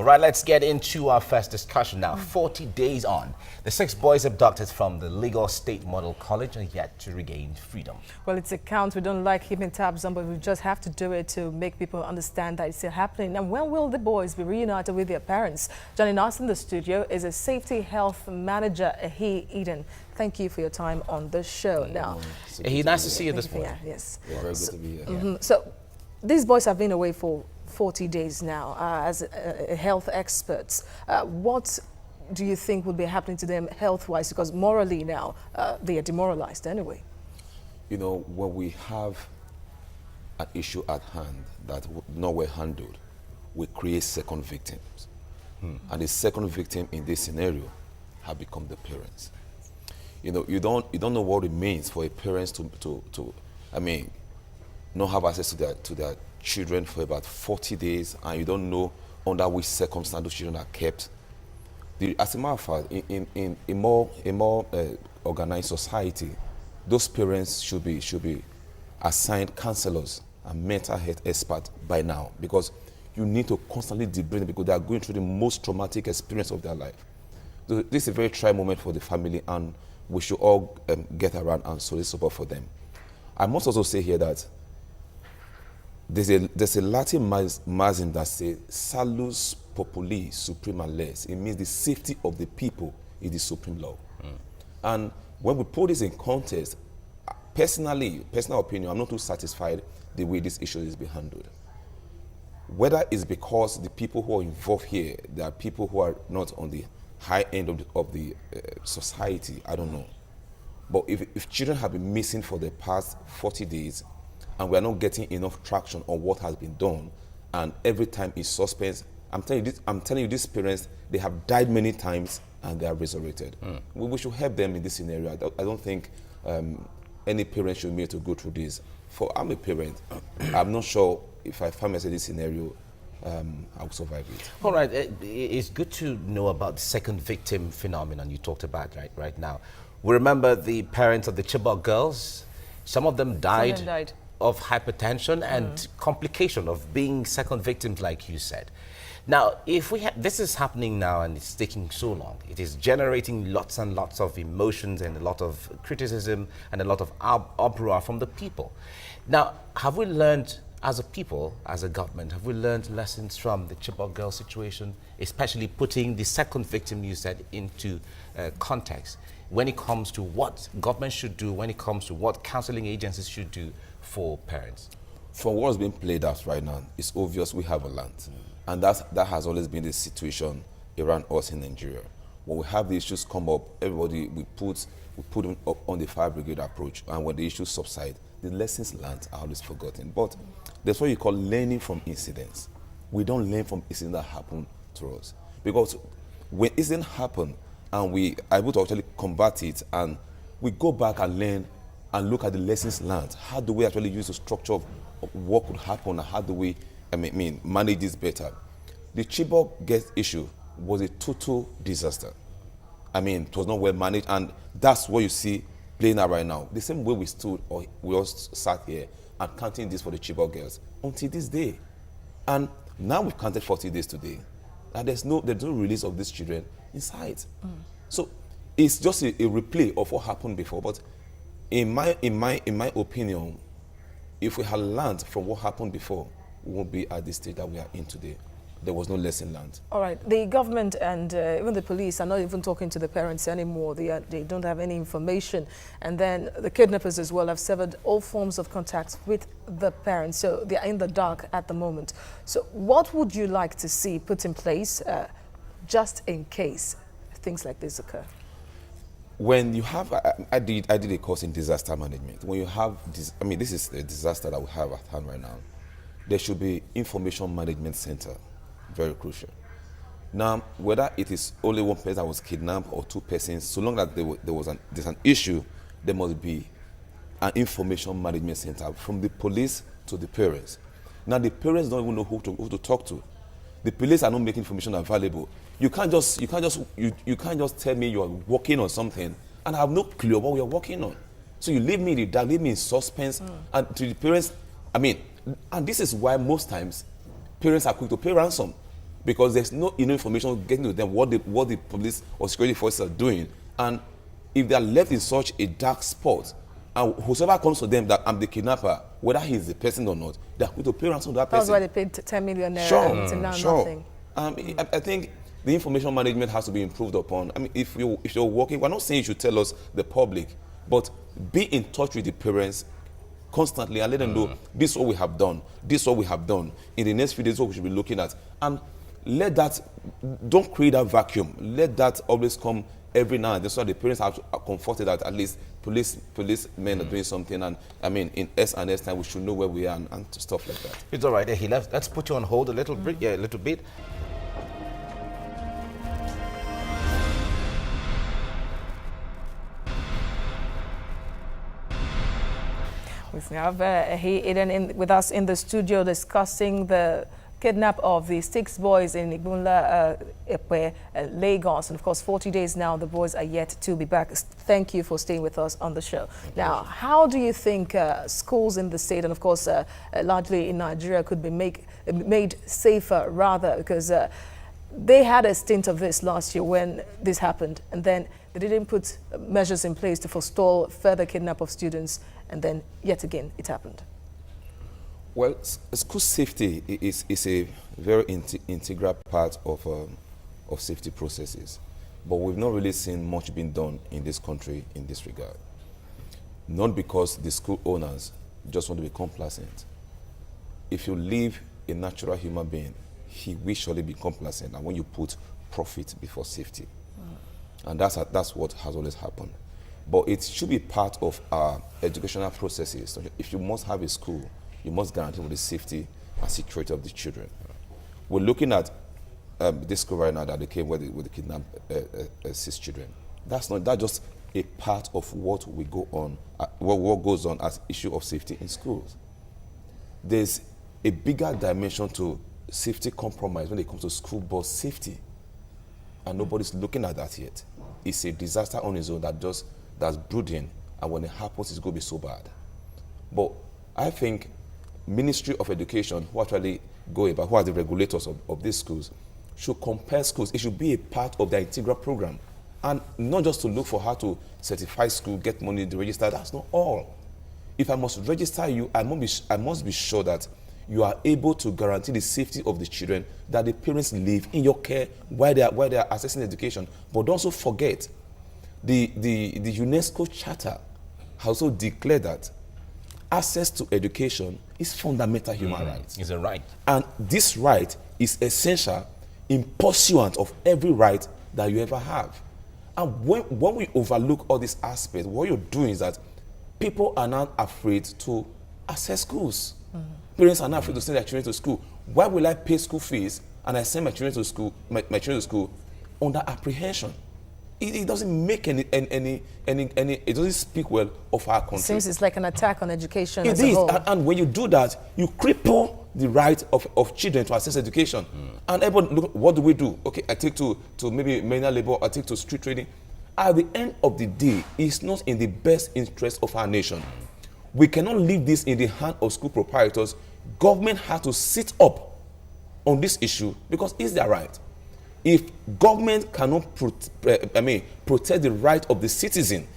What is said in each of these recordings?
All right, let's get into our first discussion now. 40 days on, the 6 boys abducted from the Lagos State Model College are yet to regain freedom. Well, it's a count we don't like keeping tabs on, but we just have to do it to make people understand that it's still happening. And when will the boys be reunited with their parents? Joining us in the studio is a safety health manager, Ehi Iden. Thank you for your time on the show. Now, Ehi, nice to see you this morning. Yes. Yeah, very good to be here. So, these boys have been away for 40 days now as health experts. What do you think will be happening to them health-wise? Because morally now, they are demoralized anyway. You know, when we have an issue at hand that not well handled, we create second victims. And the second victim in this scenario have become the parents. You know, you don't know what it means for a parent to not have access to their children for about 40 days, and you don't know under which circumstances those children are kept. As a matter of fact, in a more organized society, those parents should be assigned counselors and mental health experts by now, because you need to constantly debrief them because they are going through the most traumatic experience of their life. So this is a very trying moment for the family, and we should all get around and solicit support for them. I must also say here that there's a Latin maxim that says salus populi suprema lex. It means the safety of the people is the supreme law. And when we put this in context, personal opinion, I'm not too satisfied the way this issue is being handled. Whether it's because the people who are involved here, there are people who are not on the high end of the society, I don't know. But if children have been missing for the past 40 days, and we are not getting enough traction on what has been done, and every time it's suspense, I'm telling you, these parents, they have died many times and they are resurrected. We should help them in this scenario. I don't think any parent should be able to go through this. I'm a parent. I'm not sure if I find myself in this scenario, I will survive it. All right, it's good to know about the second victim phenomenon you talked about right now. We remember the parents of the Chibok girls. Some of them died of hypertension and complication of being second victims, like you said. Now, if this is happening now and it's taking so long, it is generating lots and lots of emotions and a lot of criticism and a lot of uproar from the people. Now, have we learned as a people, as a government, have we learned lessons from the Chibok girl situation, especially putting the second victim, you said, into context when it comes to what government should do, when it comes to what counseling agencies should do for parents? From what's being played out right now, it's obvious we have a land. And that has always been the situation around us in Nigeria. When we have the issues come up, everybody, we put them up on the fire brigade approach, and when the issues subside, the lessons learned are always forgotten. But that's what you call learning from incidents. We don't learn from incidents that happen to us. Because when incidents happen and we are able to actually combat it, and we go back and learn and look at the lessons learned, how do we actually use the structure of what could happen, and how do we manage this better? The Chibok girls issue was a total disaster. It was not well managed, and that's what you see playing out right now. The same way we stood, or we all sat here and counting this for the Chibok girls until this day. And now we've counted 40 days today, and there's no release of these children in sight. So it's just a replay of what happened before. But in my opinion, if we had learned from what happened before, we won't be at the state that we are in today. There was no lesson learned. All right. The government and even the police are not even talking to the parents anymore. They don't have any information. And then the kidnappers as well have severed all forms of contact with the parents. So they are in the dark at the moment. So what would you like to see put in place just in case things like this occur? When you have, I did a course in disaster management. When you have this, this is a disaster that we have at hand right now. There should be information management center, very crucial. Now, whether it is only one person that was kidnapped or two persons, so long as there's an issue, there must be an information management center from the police to the parents. Now, the parents don't even know who to talk to. The police are not making information available. You can't just tell me you are working on something and I have no clue what we are working on. So you leave me in the dark, leave me in suspense, and to the parents, and this is why most times parents are quick to pay ransom. because there's no enough information getting to them what the police or security forces are doing. And if they are left in such a dark spot, and whoever comes to them that I'm the kidnapper, whether he's the person or not, they're going to pay ransom to that person. That's why they paid 10 million naira. Sure, to now sure. nothing. I think the information management has to be improved upon. I mean, if you're working, we're not saying you should tell us, the public, but be in touch with the parents constantly and let them know this is what we have done, this is what we have done. In the next few days, what we should be looking at. And let that, don't create that vacuum. Let that always come every now and then so the parents are comforted that at least policemen are doing something. And I mean, in S&S time, we should know where we are and stuff like that. It's all right. Let's put you on hold a little bit. Yeah, a little bit. We have Ehi Iden with us in the studio discussing the kidnap of the 6 boys in Igbunla, Epe, Lagos. And of course, 40 days now, the boys are yet to be back. Thank you for staying with us on the show. Now, how do you think schools in the state, and of course, largely in Nigeria, could be made safer rather? Because they had a stint of this last year when this happened, and then they didn't put measures in place to forestall further kidnap of students, and then yet again it happened. Well, school safety is a very integral part of safety processes, but we've not really seen much being done in this country in this regard. Not because the school owners just want to be complacent. If you leave a natural human being, he will surely be complacent, and when you put profit before safety. And that's what has always happened. But it should be part of our educational processes. So if you must have a school, you must guarantee the safety and security of the children. We're looking at this school right now that they came with the kidnapped 6 children. That's just a part of what we go on, what goes on as issue of safety in schools. There's a bigger dimension to safety compromise when it comes to school bus safety, and nobody's looking at that yet. It's a disaster on its own that's brooding, and when it happens, it's going to be so bad. But I think Ministry of Education, who actually who are the regulators of these schools, should compare schools. It should be a part of their integral program, and not just to look for how to certify school, get money to register. That's not all. If I must register you, I must be sure that you are able to guarantee the safety of the children, that the parents live in your care while they are accessing education. But don't also forget, the UNESCO Charter has also declared that access to education is fundamental human rights. It's a right. And this right is essential in pursuant of every right that you ever have. And when we overlook all these aspects, what you're doing is that people are not afraid to access schools. Parents are not afraid to send their children to school. Why will I pay school fees and I send my children to school, my children to school under apprehension? It doesn't make it doesn't speak well of our country. It seems it's like an attack on education as a whole. It is, and when you do that, you cripple the right of children to access education. And everyone, look, what do we do? Okay, I take to maybe manual labor, I take to street trading. At the end of the day, it's not in the best interest of our nation. We cannot leave this in the hand of school proprietors. Government has to sit up on this issue because it's their right. If government cannot protect the right of the citizen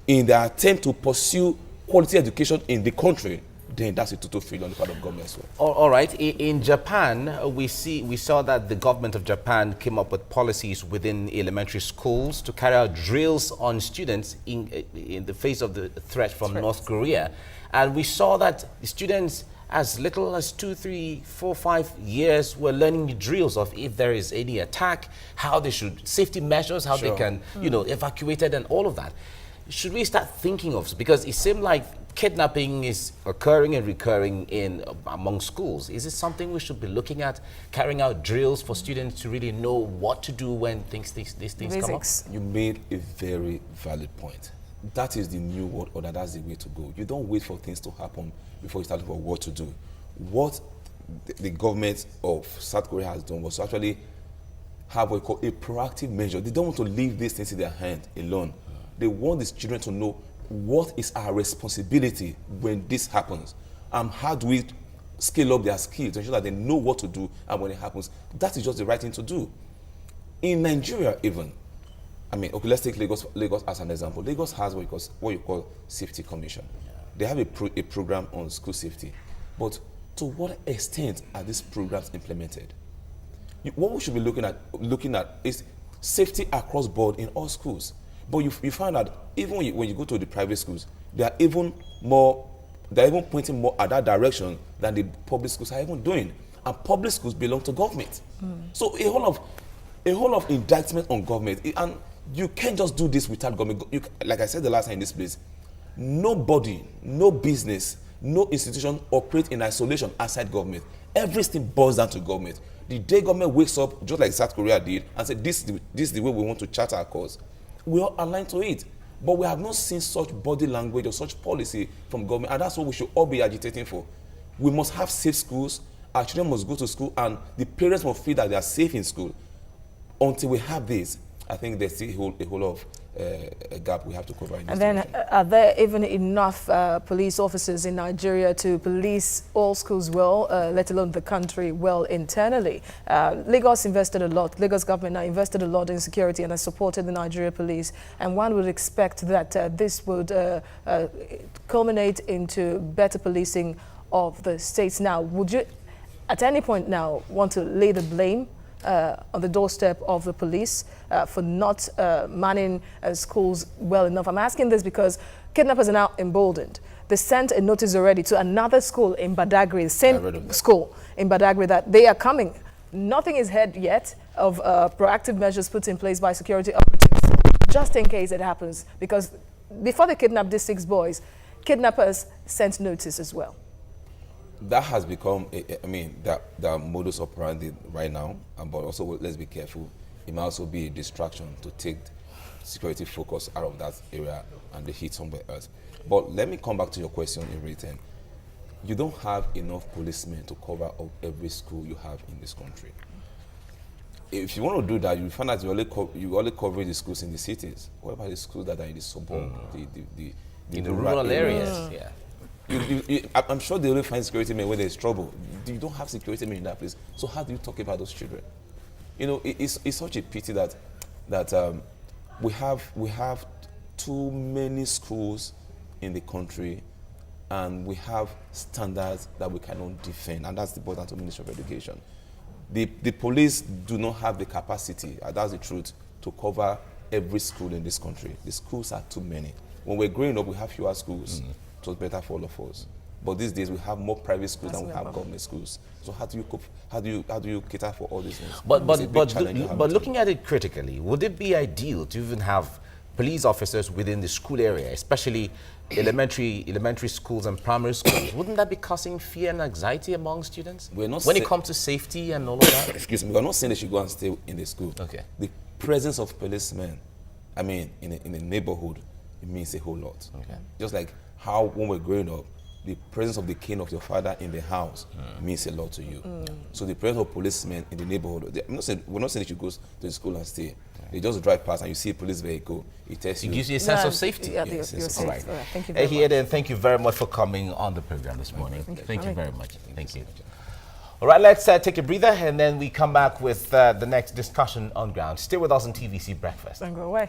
in their attempt to pursue quality education in the country, then that's a total failure on the part of government as well. All right. In Japan, we saw that the government of Japan came up with policies within elementary schools to carry out drills on students in the face of the threat from North Korea. And we saw that the students, as little as 2, 3, 4, 5 years, were learning the drills of if there is any attack, how they should, safety measures, how they can, evacuate it and all of that. Should we start thinking of, because it seemed like kidnapping is occurring and recurring among schools. Is it something we should be looking at, carrying out drills for students to really know what to do when these things come up? You made a very valid point. That is the new world order. That's the way to go. You don't wait for things to happen before you start looking for what to do. What the government of South Korea has done was to actually have what we call a proactive measure. They don't want to leave these things in their hand alone. They want these children to know what is our responsibility when this happens, and how do we scale up their skills to ensure that they know what to do, and when it happens, that is just the right thing to do. In Nigeria even, I mean, okay, let's take Lagos as an example. Lagos has what you call Safety Commission. Yeah. They have a program on school safety. But to what extent are these programs implemented? What we should be looking at is safety across board in all schools. But you find that even when you go to the private schools, they're even pointing more at that direction than the public schools are even doing. And public schools belong to government. So a whole of indictment on government, and you can't just do this without government. Like I said the last time in this place, nobody, no business, no institution operate in isolation outside government. Everything boils down to government. The day government wakes up, just like South Korea did, and said, this is the way we want to chart our course, we are aligned to it. But we have not seen such body language or such policy from government, and that's what we should all be agitating for. We must have safe schools, our children must go to school, and the parents must feel that they are safe in school. Until we have this, I think there's still a whole of a gap we have to cover in this. And then, are there even enough police officers in Nigeria to police all schools well, let alone the country well internally? Lagos invested a lot. Lagos government now invested a lot in security and has supported the Nigeria police. And one would expect that this would culminate into better policing of the states. Now, would you, at any point now, want to lay the blame on the doorstep of the police for not manning schools well enough? I'm asking this because kidnappers are now emboldened. They sent a notice already to another school in Badagry, the same school in Badagry, that they are coming. Nothing is heard yet of proactive measures put in place by security operatives, just in case it happens. Because before they kidnapped these 6 boys, kidnappers sent notice as well. That has become, the modus operandi right now, but also let's be careful. It might also be a distraction to take security focus out of that area and they hit somewhere else. But let me come back to your question in return. You don't have enough policemen to cover up every school you have in this country. If you want to do that, you find out you only cover the schools in the cities. What about the schools that are in the suburbs, in the rural areas? Yeah. I'm sure they only find security men when there's trouble. You don't have security men in that place. So how do you talk about those children? You know, it's such a pity that we have too many schools in the country, and we have standards that we cannot defend, and that's the burden to the Ministry of Education. The police do not have the capacity, that's the truth, to cover every school in this country. The schools are too many. When we're growing up, we have fewer schools. It was better for all of us. But these days we have more private schools than we have government schools. So how do you cope? How do you cater for all these things? But looking at it critically, would it be ideal to even have police officers within the school area, especially elementary schools and primary schools? Wouldn't that be causing fear and anxiety among students when it comes to safety and all of that? Excuse me, we're not saying they should go and stay in the school. Okay. The presence of policemen, in a neighborhood, it means a whole lot. Okay. Just like how when we're growing up, the presence of the king of your father in the house means a lot to you. So the presence of policemen in the neighborhood, we're not saying they should go to the school and stay. They just drive past and you see a police vehicle, it tells you. It gives you a sense of safety. Yeah, you're safe. All right. Thank you very much. Ehi Iden, thank you very much for coming on the program this morning. Thank you very much. Thank you. All right, let's take a breather and then we come back with the next discussion on ground. Stay with us on TVC Breakfast. Don't go away.